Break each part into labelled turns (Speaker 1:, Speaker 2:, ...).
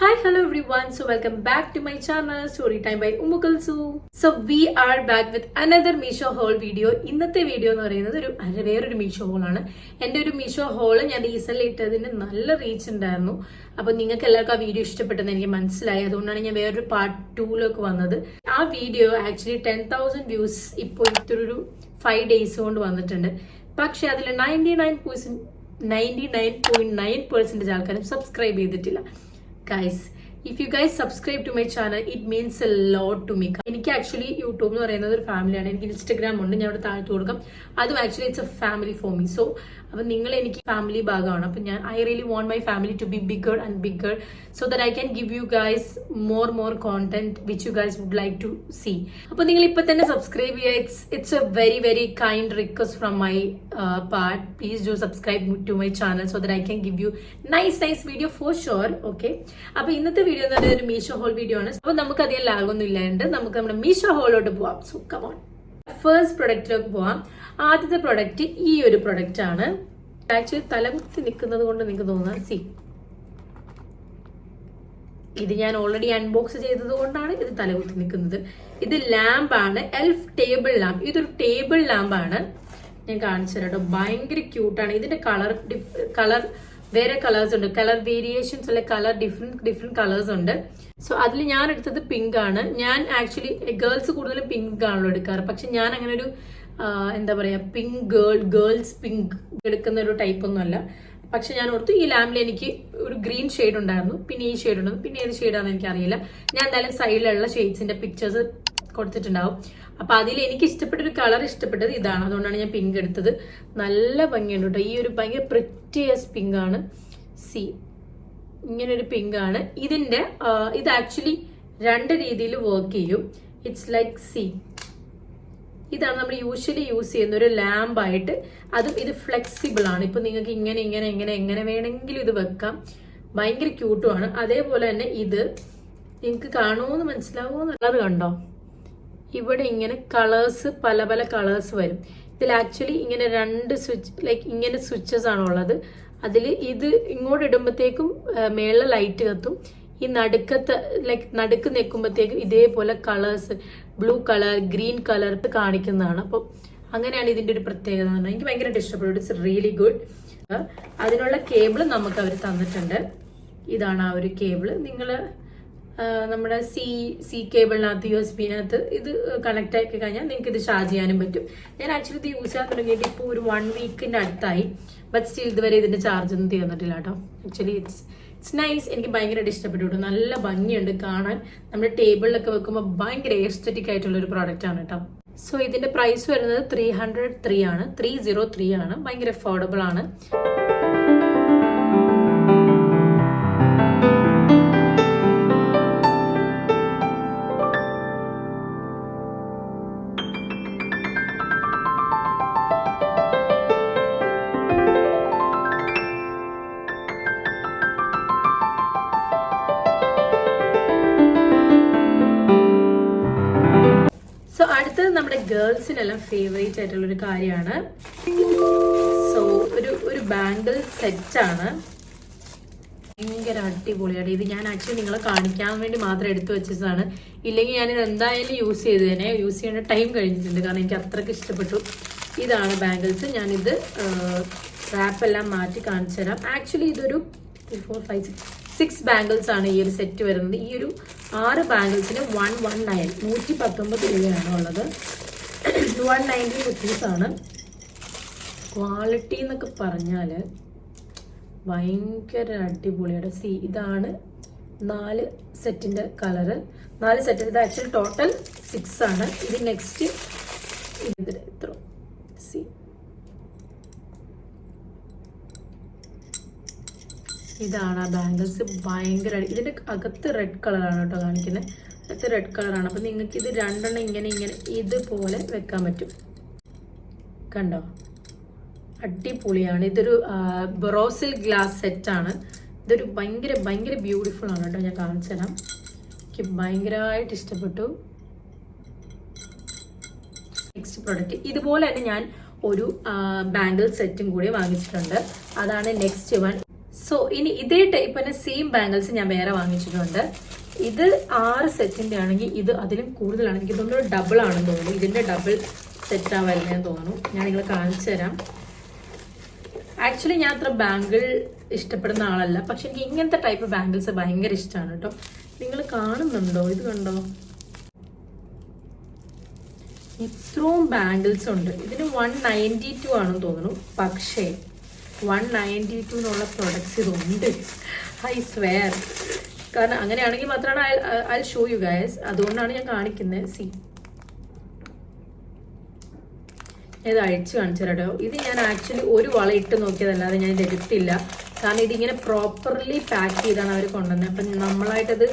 Speaker 1: Hi, hello everyone. So welcome back to my channel Storytime by Ummu Kulsum. So we are back with another Meesho haul video. ഇന്നത്തെ video എന്ന് പറയുന്നത് വേറൊരു Meesho whole ആണ്. എൻ്റെ ഒരു Meesho whole ഞാൻ recent ഇട്ടതിന് നല്ല റീച്ച് ഉണ്ടായിരുന്നു. അപ്പൊ നിങ്ങൾക്ക് എല്ലാവർക്കും ആ വീഡിയോ ഇഷ്ടപ്പെട്ടെന്ന് എനിക്ക് മനസ്സിലായി. അതുകൊണ്ടാണ് ഞാൻ വേറൊരു പാർട്ട് 2 വന്നത്. ആ വീഡിയോ ആക്ച്വലി 10,000 വ്യൂസ് ഇപ്പോൾ ഇത്രയൊരു 5 days കൊണ്ട് വന്നിട്ടുണ്ട്. പക്ഷെ അതിൽ 99.9% ആൾക്കാരും സബ്സ്ക്രൈബ് ചെയ്തിട്ടില്ല. Guys, if you guys subscribe to my channel, it means a lot to me. എനിക്ക് ആക്ച്വലി യൂട്യൂബ് എന്ന് പറയുന്നത് ഒരു ഫാമിലിയാണ്. എനിക്ക് ഇൻസ്റ്റഗ്രാം ഉണ്ട്, ഞാൻ അവിടെ താഴ്ത്തു കൊടുക്കാം. അതും actually it's a family for me. So അപ്പം നിങ്ങൾ എനിക്ക് ഫാമിലി ഭാഗമാണ്. അപ്പം ഞാൻ I really want my family to be bigger and bigger so that I can give you guys more content which you guys would like to see. അപ്പോൾ നിങ്ങൾ ഇപ്പം തന്നെ സബ്സ്ക്രൈബ് ചെയ്യുക. It's a very kind request from my part. Please do subscribe to my channel so that I can give you nice video for sure. Okay, അപ്പൊ ഇന്നത്തെ video എന്ന് പറയുന്നത് ഒരു മീഷോ ഹോൾ വീഡിയോ ആണ്. അപ്പൊ നമുക്ക് അധികം ലാഗൊന്നും ഇല്ലാണ്ട് നമുക്ക് നമ്മുടെ മീഷോ ഹോളിലോട്ട് പോവാം. സോ കം ഓൺ, ഫസ്റ്റ് പ്രൊഡക്റ്റിലേക്ക് പോവാം. ആദ്യത്തെ പ്രൊഡക്റ്റ് ഈ ഒരു പ്രൊഡക്റ്റ് ആണ്. ആക്ച്വലി തലകുത്തി നിൽക്കുന്നത് കൊണ്ട് നിങ്ങൾക്ക് തോന്നാം, സി ഇത് ഞാൻ ഓൾറെഡി അൺബോക്സ് ചെയ്തത് കൊണ്ടാണ് ഇത് തലകുത്തി നിൽക്കുന്നത്. ഇത് ലാമ്പാണ്, എൽഫ് ടേബിൾ ലാമ്പ്. ഇതൊരു ടേബിൾ ലാമ്പാണ്. ഞാൻ കാണിച്ചു തരാം കേട്ടോ. ഭയങ്കര ക്യൂട്ടാണ്. ഇതിന്റെ കളർ വേറെ കളേഴ്സ് ഉണ്ട്, കളർ വേരിയേഷൻസ് അല്ലെ, കളർ ഡിഫറെന്റ് കളേഴ്സ് ഉണ്ട്. സോ അതിൽ ഞാൻ എടുത്തത് പിങ്ക് ആണ്. ഞാൻ ആക്ച്വലി ഗേൾസ് കൂടുതലും പിങ്ക് ആണല്ലോ എടുക്കാറ്. പക്ഷെ ഞാൻ അങ്ങനെ ഒരു എന്താ പറയാ, പിങ്ക് ഗേൾസ് പിങ്ക് എടുക്കുന്ന ഒരു ടൈപ്പ് ഒന്നും അല്ല. പക്ഷെ ഞാൻ ഓർത്തു ഈ ലാമ്പിൽ എനിക്ക് ഒരു ഗ്രീൻ ഷെയ്ഡ് ഉണ്ടായിരുന്നു, പിന്നെ ഈ ഷെയ്ഡ് ഉണ്ടായിരുന്നു, പിന്നെ ഏത് ഷെയ്ഡാണെന്ന് എനിക്കറിയില്ല. ഞാൻ എന്തായാലും സൈഡിലുള്ള ഷെയ്ഡ്സിന്റെ പിക്ചേഴ്സ് കൊടുത്തിട്ടുണ്ടാവും. അപ്പൊ അതിൽ എനിക്ക് ഇഷ്ടപ്പെട്ടൊരു കളർ ഇഷ്ടപ്പെട്ടത് ഇതാണ്. അതുകൊണ്ടാണ് ഞാൻ പിങ്ക് എടുത്തത്. നല്ല ഭംഗിയുണ്ട് കേട്ടോ. ഈ ഒരു ഭയങ്കര പ്രിറ്റിയസ് പിങ്ക് ആണ്. സി ഇങ്ങനൊരു പിങ്ക് ആണ്. ഇത് ആക്ച്വലി രണ്ട് രീതിയിൽ വർക്ക് ചെയ്യും. ഇറ്റ്സ് ലൈക്ക് സി, ഇതാണ് നമ്മൾ യൂഷ്വലി യൂസ് ചെയ്യുന്ന ഒരു ലാമ്പായിട്ട്. അതും ഇത് ഫ്ലെക്സിബിൾ ആണ്. ഇപ്പൊ നിങ്ങൾക്ക് എങ്ങനെ വേണമെങ്കിലും ഇത് വെക്കാം. ഭയങ്കര ക്യൂട്ടുമാണ്. അതേപോലെ തന്നെ ഇത് നിങ്ങൾക്ക് കാണുമോന്ന് മനസ്സിലാവുമോ എന്നുള്ളത് കണ്ടോ, ഇവിടെ ഇങ്ങനെ കളേഴ്സ് പല കളേഴ്സ് വരും. ഇതിൽ ആക്ച്വലി ഇങ്ങനെ രണ്ട് സ്വിച്ച്, ലൈക്ക് ഇങ്ങനെ സ്വിച്ചസ് ആണ് ഉള്ളത്. അതിൽ ഇത് ഇങ്ങോട്ട് ഇടുമ്പോഴത്തേക്കും മേളിൽ ലൈറ്റ് കത്തും. ഈ നടുക്ക് നിൽക്കുമ്പോഴത്തേക്കും ഇതേപോലെ colours, blue colour, green colour കാണിക്കുന്നതാണ്. അപ്പം അങ്ങനെയാണ് ഇതിന്റെ ഒരു പ്രത്യേകത. എനിക്ക് ഭയങ്കരമായിട്ട് ഇഷ്ടപ്പെട്ടു. It's really good. അതിനുള്ള കേബിൾ നമുക്ക് അവർ തന്നിട്ടുണ്ട്. ഇതാണ് ആ ഒരു കേബിള്. നിങ്ങൾ നമ്മുടെ സി കേബിളിനകത്ത് USB-നകത്ത് ഇത് കണക്ട് ആക്കി കഴിഞ്ഞാൽ നിങ്ങൾക്ക് ഇത് ചാർജ് ചെയ്യാനും പറ്റും. ഞാൻ ആക്ച്വലി ഇത് യൂസ് ചെയ്യാൻ തുടങ്ങിയിട്ട് ഇപ്പോൾ ഒരു 1 weekന്റെ അടുത്തായി. ബട്ട് സ്റ്റിൽ ഇതുവരെ ഇതിന്റെ ചാർജ് ഒന്നും തീർന്നിട്ടില്ല കേട്ടോ. Actually it's nice. എനിക്ക് ഭയങ്കരമായിട്ട് ഇഷ്ടപ്പെട്ടു. നല്ല ഭംഗിയുണ്ട് കാണാൻ. നമ്മുടെ ടേബിളിലൊക്കെ വെക്കുമ്പോൾ ഭയങ്കര എസ്തെറ്റിക് ആയിട്ടുള്ള ഒരു പ്രോഡക്റ്റ് ആണ് കേട്ടോ. സോ ഇതിന്റെ പ്രൈസ് വരുന്നത് 303 ആണ്, 303 ആണ്. ഭയങ്കര അഫോർഡബിൾ ആണ്. സോ അടുത്തത് നമ്മുടെ ഗേൾസിനെല്ലാം ഫേവറേറ്റ് ആയിട്ടുള്ള ഒരു കാര്യമാണ്. സോ ഒരു ബാംഗിൾ സെറ്റ് ആണ്. ഭയങ്കര അടിപൊളിയാണ്. ഇത് ഞാൻ ആക്ച്വലി നിങ്ങളെ കാണിക്കാൻ വേണ്ടി മാത്രം എടുത്തു വെച്ചതാണ്. ഇല്ലെങ്കിൽ ഞാനിത് എന്തായാലും യൂസ് ചെയ്തേനെ. യൂസ് ചെയ്യേണ്ട ടൈം കഴിഞ്ഞിട്ടുണ്ട്, കാരണം എനിക്ക് അത്രയ്ക്ക് ഇഷ്ടപ്പെട്ടു. ഇതാണ് ബാംഗിൾസ്. ഞാനിത് സ്ട്രാപ്പെല്ലാം മാറ്റി കാണിച്ചു തരാം. ആക്ച്വലി ഇതൊരു 3, 4, 5, 6 ബാംഗിൾസ് ആണ് ഈ ഒരു സെറ്റ് വരുന്നത്. ഈ ഒരു 6 ബാംഗിൾസിന് 119 119 രൂപയാണ് ഉള്ളത്. 190 റുപ്പീസ് ആണ്. ക്വാളിറ്റി എന്നൊക്കെ പറഞ്ഞാല് ഭയങ്കര അടിപൊളിയാണ്. സി ഇതാണ് 4 സെറ്റിന്റെ കളറ്. 4 സെറ്റ്. ഇത് ആക്ച്വലി ടോട്ടൽ 6 ആണ്. ഇത് നെക്സ്റ്റ് ഇത്ര സി ഇതാണ് ആ ബാംഗിൾസ്. ഭയങ്കര ഇതിന്റെ അകത്ത് റെഡ് കളറാണ് കേട്ടോ കാണിക്കുന്നത്. അകത്ത് റെഡ് കളറാണ്. അപ്പൊ നിങ്ങൾക്ക് ഇത് രണ്ടെണ്ണം ഇങ്ങനെ ഇതുപോലെ വെക്കാൻ പറ്റും. കണ്ടോ, അടിപൊളിയാണ്. ഇതൊരു ബ്രോസിൽ ഗ്ലാസ് സെറ്റ് ആണ്. ഇതൊരു ഭയങ്കര ബ്യൂട്ടിഫുൾ ആണ് കേട്ടോ. ഞാൻ കാണിച്ചു തരാം. എനിക്ക് ഭയങ്കരമായിട്ട് ഇഷ്ടപ്പെട്ടു. നെക്സ്റ്റ് പ്രൊഡക്റ്റ് ഇതുപോലെ തന്നെ ഞാൻ ഒരു ബാംഗിൾ സെറ്റും കൂടി വാങ്ങിച്ചിട്ടുണ്ട്. അതാണ് നെക്സ്റ്റ് വൺ. സോ സോ ഇനി ഇതേ ടൈപ്പ് തന്നെ സെയിം ബാംഗിൾസ് ഞാൻ വേറെ വാങ്ങിച്ചിട്ടുണ്ട്. ഇത് 6 സെറ്റിന്റെ ആണെങ്കിൽ ഇത് അതിലും കൂടുതലാണ്. എനിക്ക് തോന്നുന്നു ഡബിൾ ആണെന്ന് തോന്നുന്നു. ഇതിന്റെ ഡബിൾ സെറ്റാ വരുന്നതെന്ന് തോന്നുന്നു. ഞാൻ നിങ്ങളെ കാണിച്ചു തരാം. ആക്ച്വലി ഞാൻ അത്ര ബാംഗിൾ ഇഷ്ടപ്പെടുന്ന ആളല്ല, പക്ഷെ എനിക്ക് ഇങ്ങനത്തെ ടൈപ്പ് ബാംഗിൾസ് ഭയങ്കര ഇഷ്ടമാണ് കേട്ടോ. നിങ്ങൾ കാണുന്നുണ്ടോ? ഇത് കണ്ടോ, ഇത്രയും ബാംഗിൾസ് ഉണ്ട്. ഇതിന് 192 ആണെന്ന് തോന്നുന്നു. പക്ഷേ 192 എന്നുള്ള പ്രൊഡക്ട്സ് ഇതുണ്ട്, ഐ സ്വെയർ. കാരണം അങ്ങനെയാണെങ്കിൽ മാത്രമാണ് ഐ ഷോ യു ഗൈസ്. അതുകൊണ്ടാണ് ഞാൻ കാണിക്കുന്നത്. സി, ഇത് അഴിച്ചു കാണിച്ചു തരാട്ടോ. ഇത് ഞാൻ ആക്ച്വലി ഒരു വള ഇട്ട് നോക്കിയതല്ലാതെ ഞാൻ ഇത് എടുത്തില്ല. കാരണം ഇതിങ്ങനെ പ്രോപ്പർലി പാക്ക് ചെയ്താണ് അവർ കൊണ്ടുവന്നത്. അപ്പം നമ്മളായിട്ടത്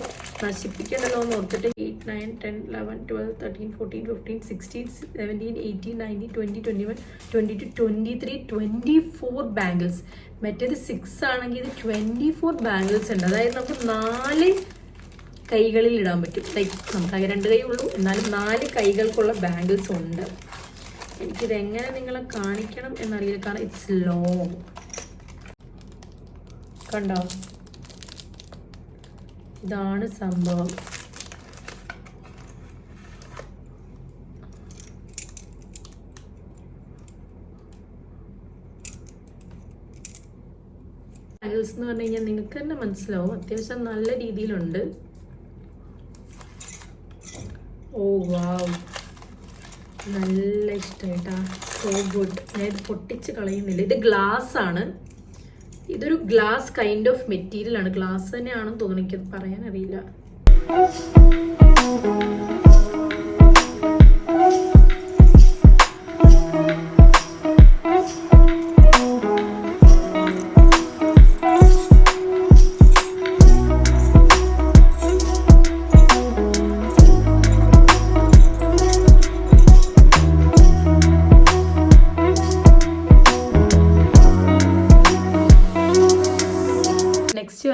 Speaker 1: നശിപ്പിക്കണ്ടല്ലോ എന്ന് ഓർത്തിട്ട് 8, 9, 10, 11, 12, 13, 14, 15, 16, 17, 18, 19, 20, 21, 22, 23, 24 ബാംഗിൾസ്. മറ്റേത് 6 ആണെങ്കിൽ ഇത് 24 ബാംഗിൾസ് ഉണ്ട്. അതായത് നമുക്ക് 4 കൈകളിൽ ഇടാൻ പറ്റും. ലൈക്ക് നമുക്കാകെ 2 കൈ ഉള്ളൂ, എന്നാലും 4 കൈകൾക്കുള്ള ബാംഗിൾസ് ഉണ്ട്. എനിക്കിത് എങ്ങനെ നിങ്ങളെ കാണിക്കണം എന്നറിയില്ല, കാരണം ഇറ്റ്സ് ലോങ്. കണ്ടോ, ഇതാണ് സംഭവം. ബാംഗിൾസ് എന്ന് പറഞ്ഞു കഴിഞ്ഞാൽ നിങ്ങൾക്ക് തന്നെ മനസ്സിലാവും, അത്യാവശ്യം നല്ല രീതിയിലുണ്ട്. ഓ വാവ്, നല്ല ഇഷ്ടമായിട്ടാ, സോ ഗുഡ്. ഞാൻ ഇത് പൊട്ടിച്ച് കളയുന്നില്ല. ഇത് ഗ്ലാസ് ആണ്. ഇതൊരു ഗ്ലാസ് കൈൻഡ് ഓഫ് മെറ്റീരിയൽ ആണ്. ഗ്ലാസ് തന്നെയാണെന്ന് തോന്നുന്നു, എനിക്കത് പറയാൻ അറിയില്ല.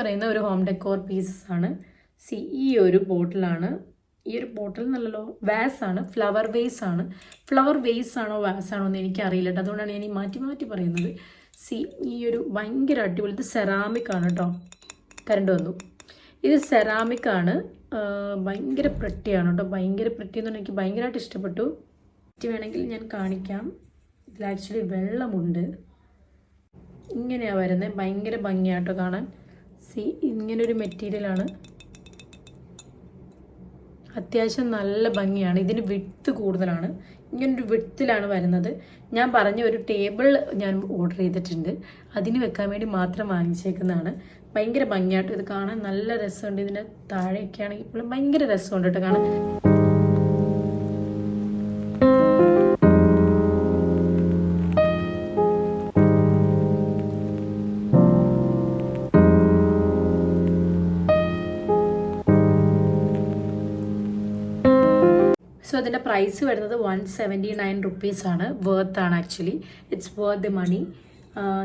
Speaker 1: പറയുന്ന ഒരു ഹോം ഡെക്കോർ പീസസ് ആണ്. സി, ഈ ഒരു ബോട്ടിലാണ്. ഈ ഒരു ബോട്ടിൽ നല്ലല്ലോ, വാസ് ആണ്, ഫ്ലവർ വേസ് ആണ്. ഫ്ലവർ വേസ് ആണോ വാസ് ആണോ എന്ന് എനിക്കറിയില്ല കേട്ടോ, അതുകൊണ്ടാണ് ഞാൻ ഈ മാറ്റി മാറ്റി പറയുന്നത്. സി, ഈ ഒരു ഭയങ്കര അടിപൊളി, ഇത് സെറാമിക് ആണ് കേട്ടോ. കറണ്ട് വന്നു. ഇത് സെറാമിക് ആണ്, ഭയങ്കര പ്രെട്ടിയാണ് കേട്ടോ. ഭയങ്കര പ്രെട്ടി എന്ന് പറഞ്ഞാൽ എനിക്ക് ഭയങ്കരമായിട്ട് ഇഷ്ടപ്പെട്ടു. വേണമെങ്കിൽ ഞാൻ കാണിക്കാം. ഇതിൽ ആക്ച്വലി വെള്ളമുണ്ട്. ഇങ്ങനെയാണ് വരുന്നത്. ഭയങ്കര ഭംഗിയാട്ടോ കാണാൻ. സി, ഇങ്ങനൊരു മെറ്റീരിയലാണ്. അത്യാവശ്യം നല്ല ഭംഗിയാണ്. ഇതിന് വിഡ്ത്ത് കൂടുതലാണ്. ഇങ്ങനൊരു വിഡ്ത്തിലാണ് വരുന്നത്. ഞാൻ പറഞ്ഞ ഒരു ടേബിൾ ഞാൻ ഓർഡർ ചെയ്തിട്ടുണ്ട്. അതിന് വെക്കാൻ വേണ്ടി മാത്രം വാങ്ങിച്ചേക്കുന്നതാണ്. ഭയങ്കര ഭംഗിയാട്ടോ ഇത് കാണാൻ. നല്ല രസമുണ്ട്. ഇതിൻ്റെ താഴെയൊക്കെ ആണെങ്കിൽ ഇപ്പോഴും ഭയങ്കര രസമുണ്ട് കേട്ടോ കാണാൻ. സോ അതിൻ്റെ പ്രൈസ് വരുന്നത് 179 റുപ്പീസ് ആണ്. വർത്ത് ആണ് actually. It's worth the money.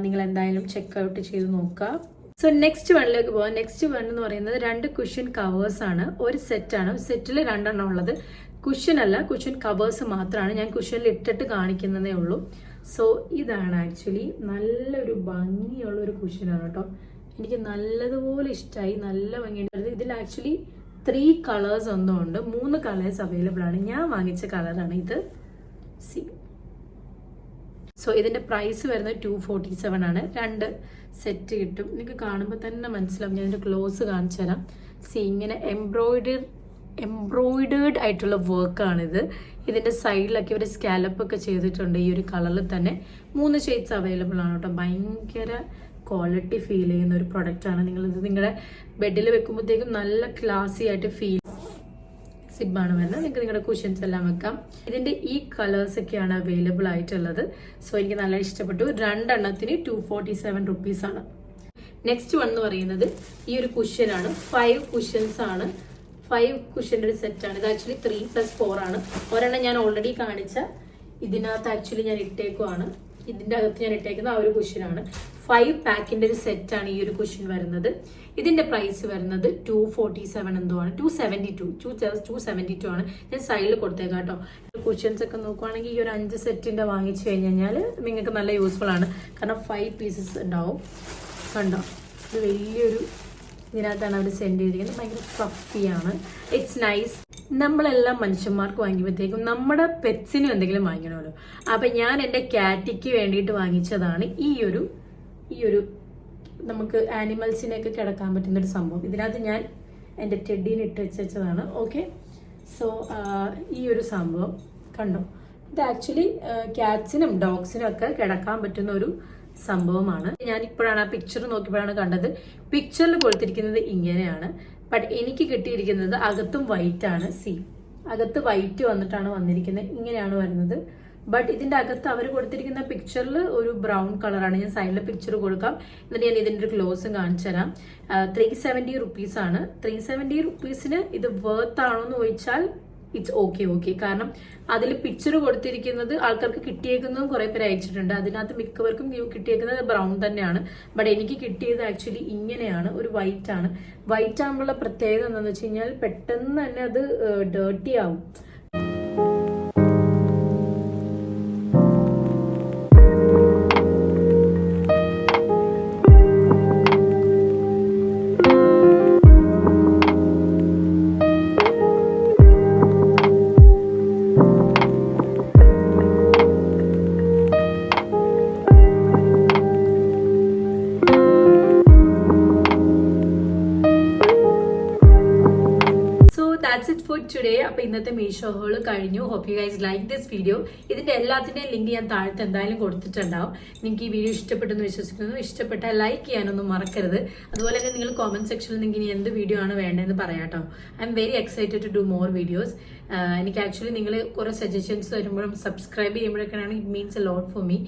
Speaker 1: നിങ്ങൾ എന്തായാലും ചെക്ക് ഔട്ട് ചെയ്ത് നോക്കുക. സോ നെക്സ്റ്റ് വണ്ണിലേക്ക് പോകാം. നെക്സ്റ്റ് വൺ എന്ന് പറയുന്നത് 2 കുഷ്യൻ കവേഴ്സ് ആണ്. ഒരു സെറ്റാണ്. സെറ്റിൽ 2 എണ്ണം ഉള്ളത്. കുഷ്യൻ അല്ല, കുഷ്യൻ കവേഴ്സ് മാത്രമാണ്. ഞാൻ കുഷ്യനിൽ ഇട്ടിട്ട് കാണിക്കുന്നതേ ഉള്ളൂ. സോ ഇതാണ് ആക്ച്വലി നല്ലൊരു ഭംഗിയുള്ള ഒരു കുഷ്യനാണ് കേട്ടോ. എനിക്ക് നല്ലതുപോലെ ഇഷ്ടമായി. നല്ല ഭംഗിയുണ്ട്. ഇതിൽ ആക്ച്വലി 3 കളേഴ്സ് ഒന്നും ഉണ്ട്. 3 കളേഴ്സ് അവൈലബിൾ ആണ്. ഞാൻ വാങ്ങിച്ച കളറാണ് ഇത്. സി, സോ ഇതിന്റെ പ്രൈസ് വരുന്നത് 247 ആണ്. 2 സെറ്റ് കിട്ടും. നിങ്ങൾക്ക് കാണുമ്പോൾ തന്നെ മനസ്സിലാവും. ഞാൻ ഇതിന്റെ ക്ലോസ് കാണിച്ചു തരാം. സി, ഇങ്ങനെ എംബ്രോയിഡേർഡ് ആയിട്ടുള്ള വർക്കാണിത്. ഇതിന്റെ സൈഡിലൊക്കെ ഇവർ സ്കാലപ്പ് ഒക്കെ ചെയ്തിട്ടുണ്ട്. ഈ ഒരു കളറിൽ തന്നെ 3 ഷെയ്ഡ്സ് അവൈലബിൾ ആണ് കേട്ടോ. ഭയങ്കര ക്വാളിറ്റി ഫീൽ ചെയ്യുന്ന ഒരു പ്രൊഡക്റ്റാണ്. നിങ്ങളിത് നിങ്ങളുടെ ബെഡിൽ വെക്കുമ്പോഴത്തേക്കും നല്ല ക്ലാസി ആയിട്ട് ഫീൽ. സിബാണ് വരുന്നത്. നിങ്ങൾക്ക് നിങ്ങളുടെ കുഷ്യൻസ് എല്ലാം വെക്കാം. ഇതിന്റെ ഈ കളേഴ്സ് ഒക്കെയാണ് അവൈലബിൾ ആയിട്ടുള്ളത്. സോ എനിക്ക് നല്ല ഇഷ്ടപ്പെട്ടു. 2 എണ്ണത്തിന് 247 റുപ്പീസ് ആണ്. നെക്സ്റ്റ് വൺ എന്ന് പറയുന്നത് ഈ ഒരു കുഷ്യനാണ്. 5 കുഷ്യൻസ് ആണ്. 5 കുഷ്യൻ്റെ ഒരു സെറ്റാണ്. ഇത് ആക്ച്വലി 3+4 ആണ്. ഒരെണ്ണം ഞാൻ ഓൾറെഡി കാണിച്ച ഇതിനകത്ത് ആക്ച്വലി ഞാൻ ഇട്ടേക്കുവാണ്. ഇതിന്റെ അകത്ത് ഞാൻ ഇട്ടേക്കുന്ന ആ ഒരു കുഷ്യനാണ്. 5 പാക്കിന്റെ ഒരു സെറ്റാണ് ഈ ഒരു കുഷ്യൻ വരുന്നത്. ഇതിന്റെ പ്രൈസ് വരുന്നത് 247 എന്തോ ആണ്. 272 ആണ്. ഞാൻ സൈഡിൽ കൊടുത്തേക്കാം കേട്ടോ. കുഷ്യൻസ് ഒക്കെ നോക്കുവാണെങ്കിൽ ഈ ഒരു 5 സെറ്റിന്റെ വാങ്ങിച്ചു കഴിഞ്ഞാൽ നിങ്ങൾക്ക് നല്ല യൂസ്ഫുൾ ആണ്. കാരണം 5 പീസസ് ഉണ്ടാവും. കണ്ടോ, ഇത് വലിയൊരു ഇതിനകത്താണ് അവർ സെൻഡ് ചെയ്തിരിക്കുന്നത്. ഭയങ്കര ഫ്ലഫിയാണ്. It's nice. നമ്മളെല്ലാം മനുഷ്യന്മാർക്ക് വാങ്ങിയപ്പോഴത്തേക്കും നമ്മുടെ പെറ്റ്സിനും എന്തെങ്കിലും വാങ്ങിക്കണമല്ലോ. അപ്പം ഞാൻ എൻ്റെ ക്യാറ്റിക്ക് വേണ്ടിയിട്ട് വാങ്ങിച്ചതാണ് ഈ ഒരു നമുക്ക് ആനിമൽസിനെയൊക്കെ കിടക്കാൻ പറ്റുന്നൊരു സംഭവം. ഇതിനകത്ത് ഞാൻ എൻ്റെ ടെഡീനെ ഇട്ട് വെച്ചതാണ്. ഓക്കെ, സോ ഈ ഒരു സംഭവം കണ്ടോ, ഇത് ആക്ച്വലി ക്യാറ്റ്സിനും ഡോഗ്സിനും ഒക്കെ കിടക്കാൻ പറ്റുന്ന ഒരു സംഭവമാണ്. ഞാനിപ്പോഴാണ് ആ പിക്ചർ നോക്കിയപ്പോഴാണ് കണ്ടത്. പിക്ചറിൽ കൊടുത്തിരിക്കുന്നത് ഇങ്ങനെയാണ്, ബട്ട് എനിക്ക് കിട്ടിയിരിക്കുന്നത് അകത്തും വൈറ്റ് ആണ്. അകത്ത് വൈറ്റ് വന്നിരിക്കുന്നത്. ഇങ്ങനെയാണ് വരുന്നത്. ബട്ട് ഇതിന്റെ അകത്ത് അവർ കൊടുത്തിരിക്കുന്ന പിക്ചറിൽ ഒരു ബ്രൗൺ കളറാണ്. ഞാൻ സൈഡിലെ പിക്ചർ കൊടുക്കാം, എന്നിട്ട് ഞാൻ ഇതിന്റെ ഒരു ക്ലോസും കാണിച്ചു തരാം. 370 rupees ആണ്. 370 rupeesന് ഇത് വർത്ത് ആണോ എന്ന് ചോദിച്ചാൽ ഇറ്റ്സ് ഓക്കെ. കാരണം അതിൽ പിക്ചർ കൊടുത്തിരിക്കുന്നത് ആൾക്കാർക്ക് കിട്ടിയേക്കുന്നതും കുറെ പേര് അയച്ചിട്ടുണ്ട്. അതിനകത്ത് മിക്കവർക്കും കിട്ടിയേക്കുന്നത് ബ്രൗൺ തന്നെയാണ്. ബട്ട് എനിക്ക് കിട്ടിയത് ആക്ച്വലി ഇങ്ങനെയാണ്, ഒരു വൈറ്റ് ആണ്. വൈറ്റ് ആകുമ്പോഴുള്ള പ്രത്യേകത എന്താണെന്ന് വെച്ച് കഴിഞ്ഞാൽ പെട്ടെന്ന് തന്നെ അത് ഡേർട്ടി ആവും. That's it for today. അപ്പോൾ ഇന്നത്തെ മീഷോ ഹോൾ കഴിഞ്ഞു. Hope you guys like this video. ഇതിന്റെ എല്ലാത്തിന്റെയും ലിങ്ക് ഞാൻ താഴത്ത് എന്തായാലും കൊടുത്തിട്ടുണ്ടാവും. നിങ്ങൾക്ക് ഈ വീഡിയോ ഇഷ്ടപ്പെട്ടെന്ന് വിശ്വസിക്കുന്നു. ഇഷ്ടപ്പെട്ടാൽ ലൈക്ക് ചെയ്യാനൊന്നും മറക്കരുത്. അതുപോലെ തന്നെ നിങ്ങൾ കോമന്റ് സെക്ഷനിൽ നിങ്ങൾക്ക് ഇനി എന്ത് വീഡിയോ ആണ് വേണ്ടതെന്ന് പറയാട്ടോ. I'm very excited to do more videos. എനിക്ക് ആക്ച്വലി നിങ്ങൾ കുറെ സജഷൻസ് വരുമ്പോഴും സബ്സ്ക്രൈബ് ചെയ്യുമ്പോഴൊക്കെയാണ് it means a lot for me.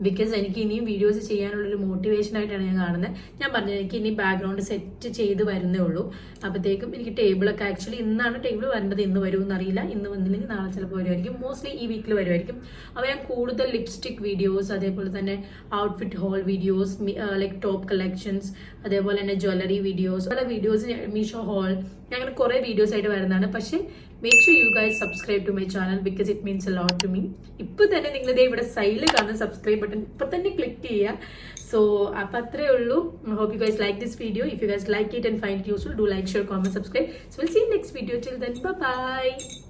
Speaker 1: Because എനിക്ക് ഇനിയും വീഡിയോസ് ചെയ്യാനുള്ളൊരു മോട്ടിവേഷൻ ആയിട്ടാണ് ഞാൻ കാണുന്നത്. ഞാൻ പറഞ്ഞത് എനിക്ക് ഇനി ബാക്ക്ഗ്രൗണ്ട് സെറ്റ് ചെയ്ത് വരുന്നേ ഉള്ളൂ. അപ്പോഴത്തേക്കും എനിക്ക് ടേബിളൊക്കെ ആക്ച്വലി ഇന്നാണ് ടേബിൾ വരേണ്ടത്. ഇന്ന് വരുമെന്ന് അറിയില്ല. ഇന്ന് വന്നില്ലെങ്കിൽ നാളെ ചിലപ്പോൾ വരുമായിരിക്കും. മോസ്റ്റ്ലി ഈ വീക്കിൽ വരുമായിരിക്കും. അപ്പോൾ ഞാൻ കൂടുതൽ ലിപ്സ്റ്റിക് വീഡിയോസ്, അതേപോലെ തന്നെ outfit haul videos, like top collections, അതേപോലെ തന്നെ ജ്വല്ലറി വീഡിയോസ്, പല വീഡിയോസ് മീഷോ ഹോൾ അങ്ങനെ കുറെ വീഡിയോസ് ആയിട്ട് വരുന്നതാണ്. പക്ഷേ make sure you guys subscribe to my channel because it means a lot to me. ഇപ്പൊ തന്നെ നിങ്ങൾ ഇതേ ഇവിടെ സൈഡിൽ കാണുന്ന സബ്സ്ക്രൈബ് ബട്ടൺ ഇപ്പൊ തന്നെ ക്ലിക്ക് ചെയ്യുക. സോ അപ്പൊ അത്രേ ഉള്ളൂ. Hope you guys like this video. If you guys like it and find it useful, do like, share, comment, subscribe. So we'll see you next video. Till then, bye bye.